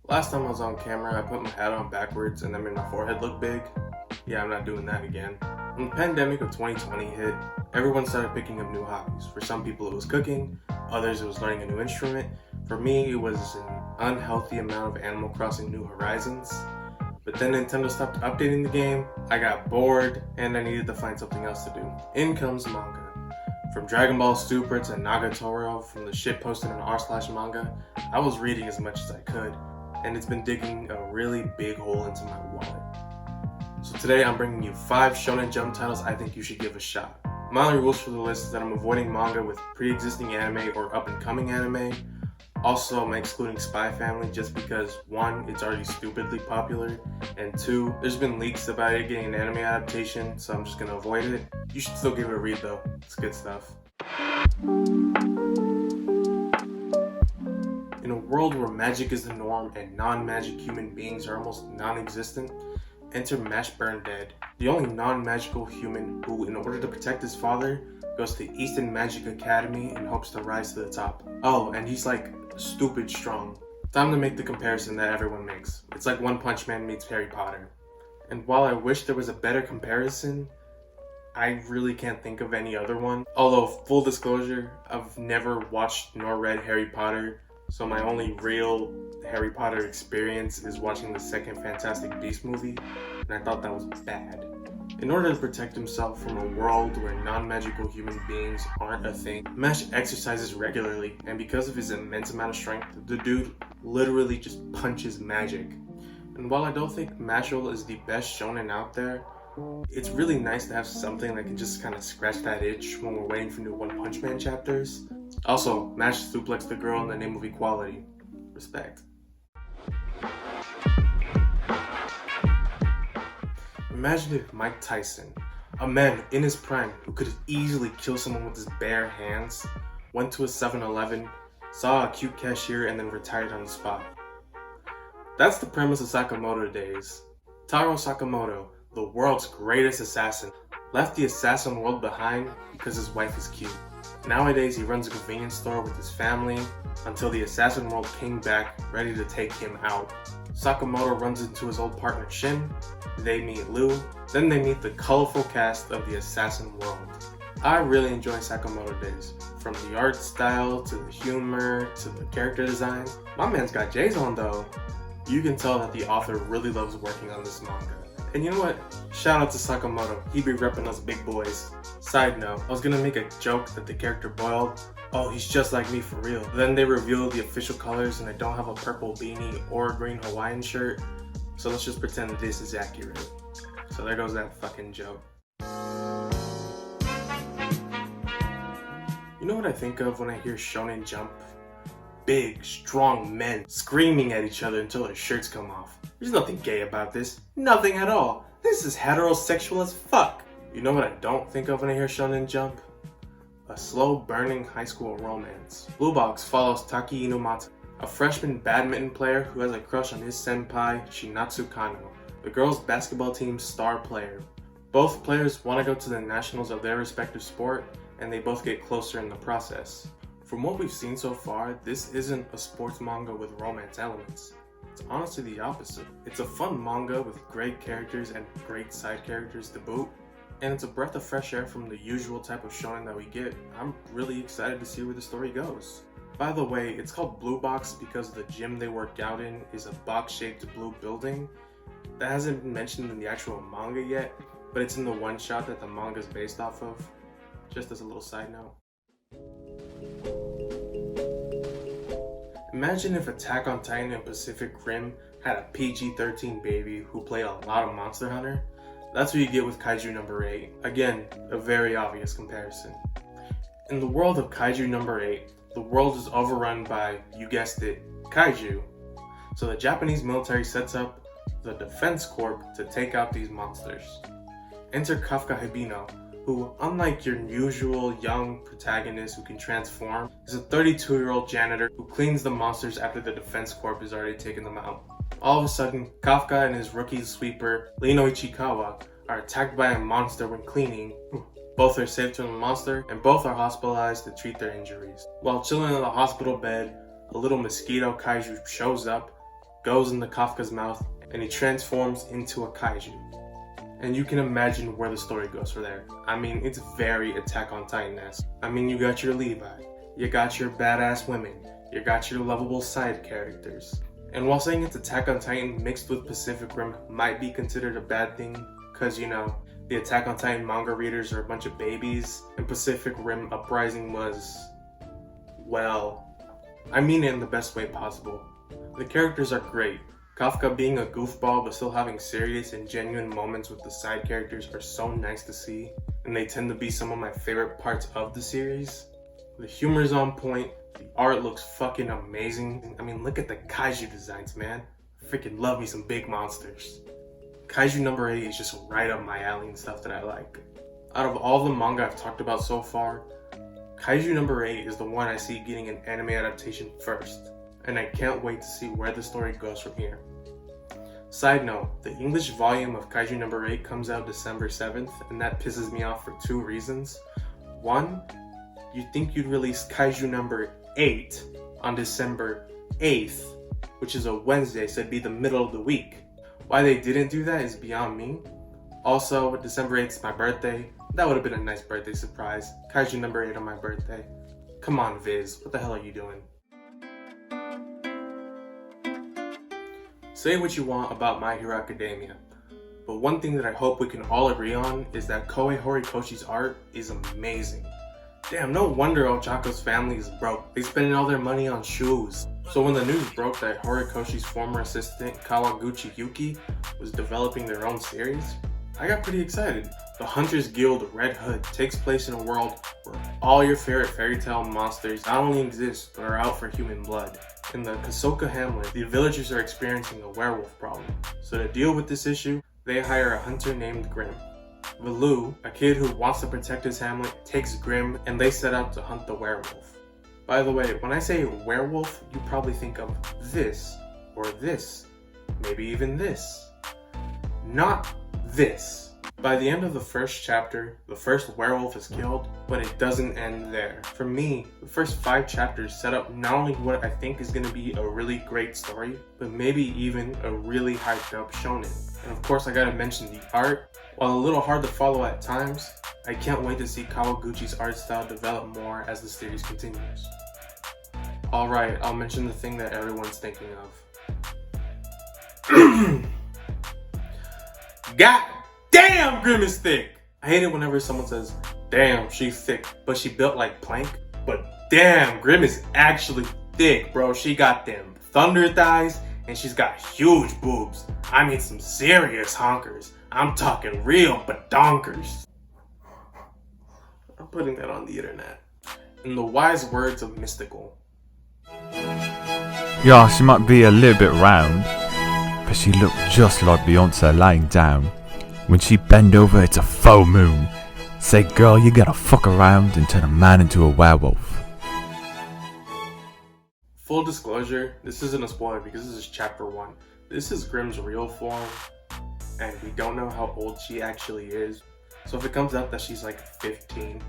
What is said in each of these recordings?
Last time I was on camera, I put my hat on backwards and that made my forehead look big. Yeah, I'm not doing that again. When the pandemic of 2020 hit, everyone started picking up new hobbies. For some people it was cooking, others it was learning a new instrument. For me, it was an unhealthy amount of Animal Crossing New Horizons. But then Nintendo stopped updating the game, I got bored, and I needed to find something else to do. In comes manga. From Dragon Ball Super to Nagatoro, from the shit posted in r/manga, I was reading as much as I could, and it's been digging a really big hole into my wallet. So today I'm bringing you 5 Shonen Jump titles I think you should give a shot. My only rules for the list is that I'm avoiding manga with pre-existing anime or up-and-coming anime. Also, I'm excluding Spy Family just because 1, it's already stupidly popular, and 2, there's been leaks about it getting an anime adaptation, so I'm just gonna avoid it. You should still give it a read though, it's good stuff. In a world where magic is the norm and non-magic human beings are almost non-existent, enter Mash Burn Dead, the only non-magical human who, in order to protect his father, goes to Eastern Magic Academy and hopes to rise to the top. Oh, and he's like stupid strong. Time to make the comparison that everyone makes. It's like One Punch Man meets Harry Potter. And while I wish there was a better comparison, I really can't think of any other one. Although, full disclosure, I've never watched nor read Harry Potter, so my only real Harry Potter experience is watching the second Fantastic Beasts movie, and I thought that was bad. In order to protect himself from a world where non-magical human beings aren't a thing, Mash exercises regularly, and because of his immense amount of strength, the dude literally just punches magic. And while I don't think Mashle is the best shonen out there, it's really nice to have something that can just kind of scratch that itch when we're waiting for new One Punch Man chapters. Also, Mash suplexed the girl in the name of equality. Respect. Imagine if Mike Tyson, a man in his prime who could easily kill someone with his bare hands, went to a 7-Eleven, saw a cute cashier, and then retired on the spot. That's the premise of Sakamoto Days. Taro Sakamoto, the world's greatest assassin, left the assassin world behind because his wife is cute. Nowadays, he runs a convenience store with his family until the assassin world came back ready to take him out. Sakamoto runs into his old partner Shin, they meet Lu, then they meet the colorful cast of the assassin world. I really enjoy Sakamoto Days. From the art style, to the humor, to the character design. My man's got J's on though. You can tell that the author really loves working on this manga. And you know what? Shout out to Sakamoto, he be repping us big boys. Side note, I was gonna make a joke that the character boiled. Oh, he's just like me for real. Then they revealed the official colors and I don't have a purple beanie or a green Hawaiian shirt. So let's just pretend that this is accurate. So there goes that fucking joke. You know what I think of when I hear Shonen Jump? Big, strong men screaming at each other until their shirts come off. There's nothing gay about this. Nothing at all. This is heterosexual as fuck. You know what I don't think of when I hear Shonen Jump? A slow burning high school romance. Blue Box follows Taki Inumata, a freshman badminton player who has a crush on his senpai Shinatsu Kano, the girls' basketball team's star player. Both players want to go to the nationals of their respective sport, and they both get closer in the process. From what we've seen so far, this isn't a sports manga with romance elements. It's honestly the opposite. It's a fun manga with great characters and great side characters to boot, and it's a breath of fresh air from the usual type of shonen that we get. I'm really excited to see where the story goes. By the way, it's called Blue Box because the gym they work out in is a box-shaped blue building. That hasn't been mentioned in the actual manga yet, but it's in the one-shot that the manga is based off of. Just as a little side note. Imagine if Attack on Titan and Pacific Rim had a PG-13 baby who played a lot of Monster Hunter. That's what you get with Kaiju No. 8. Again, a very obvious comparison. In the world of Kaiju No. 8, the world is overrun by, you guessed it, kaiju. So the Japanese military sets up the Defense Corps to take out these monsters. Enter Kafka Hibino, who, unlike your usual young protagonist who can transform, is a 32-year-old janitor who cleans the monsters after the Defense Corps has already taken them out. All of a sudden, Kafka and his rookie sweeper, Lino Ichikawa, are attacked by a monster when cleaning. Both are saved from the monster, and both are hospitalized to treat their injuries. While chilling in the hospital bed, a little mosquito kaiju shows up, goes into Kafka's mouth and he transforms into a kaiju. And you can imagine where the story goes from there. I mean, it's very Attack on Titan-esque. I mean, you got your Levi, you got your badass women, you got your lovable side characters. And while saying it's Attack on Titan mixed with Pacific Rim might be considered a bad thing, cause you know, the Attack on Titan manga readers are a bunch of babies, and Pacific Rim Uprising was, well, I mean it in the best way possible. The characters are great. Kafka being a goofball but still having serious and genuine moments with the side characters are so nice to see, and they tend to be some of my favorite parts of the series. The humor is on point, the art looks fucking amazing. I mean, look at the kaiju designs, man. I freaking love me some big monsters. Kaiju number 8 is just right up my alley and stuff that I like. Out of all the manga I've talked about so far, Kaiju number 8 is the one I see getting an anime adaptation first, and I can't wait to see where the story goes from here. Side note, the English volume of Kaiju number 8 comes out December 7th, and that pisses me off for 2 reasons. One, you'd think you'd release Kaiju number 8 on December 8th, which is a Wednesday, so it'd be the middle of the week. Why they didn't do that is beyond me. Also, December 8th is my birthday. That would have been a nice birthday surprise. Kaiju number 8 on my birthday. Come on, Viz, what the hell are you doing? Say what you want about My Hero Academia, but one thing that I hope we can all agree on is that Koei Horikoshi's art is amazing. Damn, no wonder Ochako's family is broke. They spending all their money on shoes. So when the news broke that Horikoshi's former assistant Kawaguchi Yuki was developing their own series, I got pretty excited. The Hunters Guild Red Hood takes place in a world where all your favorite fairy tale monsters not only exist, but are out for human blood. In the Kasoka hamlet, the villagers are experiencing a werewolf problem. So to deal with this issue, they hire a hunter named Grimm. Valu, a kid who wants to protect his hamlet, takes Grimm and they set out to hunt the werewolf. By the way, when I say werewolf, you probably think of this, or this, maybe even this. Not this. By the end of the first chapter, the first werewolf is killed, but it doesn't end there. For me, the first 5 chapters set up not only what I think is going to be a really great story, but maybe even a really hyped up shonen. And of course I gotta mention the art. While a little hard to follow at times, I can't wait to see Kawaguchi's art style develop more as the series continues. Alright, I'll mention the thing that everyone's thinking of. God damn, Grimm is thick! I hate it whenever someone says, damn, she's thick, but she built like plank. But damn, Grimm is actually thick, bro. She got them thunder thighs, and she's got huge boobs. I mean some serious honkers. I'm talking real badonkers. I'm putting that on the internet. In the wise words of Mystical. Yeah, she might be a little bit round, but she looked just like Beyonce lying down. When she bend over, it's a full moon. Say, girl, you gotta fuck around and turn a man into a werewolf. Full disclosure, this isn't a spoiler because this is chapter 1. This is Grimm's real form, and we don't know how old she actually is. So if it comes out that she's like 15,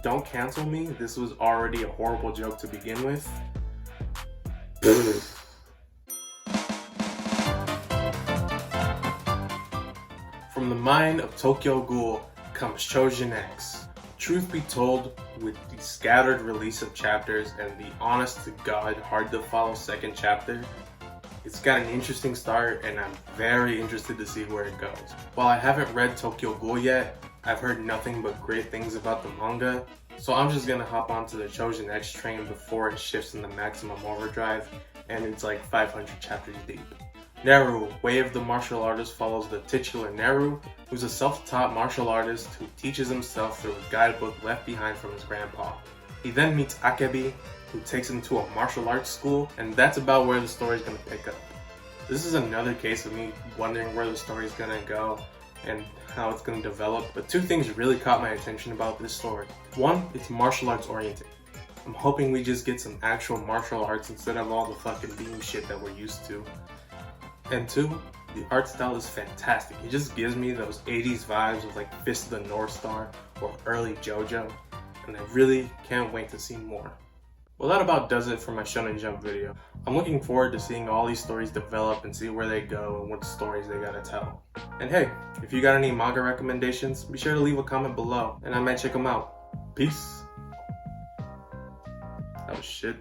don't cancel me. This was already a horrible joke to begin with. From the mind of Tokyo Ghoul comes Choujin X. Truth be told, with the scattered release of chapters and the honest to god hard to follow second chapter, it's got an interesting start and I'm very interested to see where it goes. While I haven't read Tokyo Ghoul yet, I've heard nothing but great things about the manga, so I'm just gonna hop onto the Choujin X train before it shifts into maximum overdrive and it's like 500 chapters deep. Neru, Way of the Martial Artist, follows the titular Neru, who's a self-taught martial artist who teaches himself through a guidebook left behind from his grandpa. He then meets Akebi, who takes him to a martial arts school, and that's about where the story's gonna pick up. This is another case of me wondering where the story's gonna go and how it's gonna develop, but 2 things really caught my attention about this story. One, it's martial arts oriented. I'm hoping we just get some actual martial arts instead of all the fucking beam shit that we're used to. And 2, the art style is fantastic. It just gives me those 80s vibes of like Fist of the North Star or early JoJo, and I really can't wait to see more. Well, that about does it for my Shonen Jump video. I'm looking forward to seeing all these stories develop and see where they go and what stories they gotta tell. And hey, if you got any manga recommendations, be sure to leave a comment below and I might check them out. Peace. That was shit.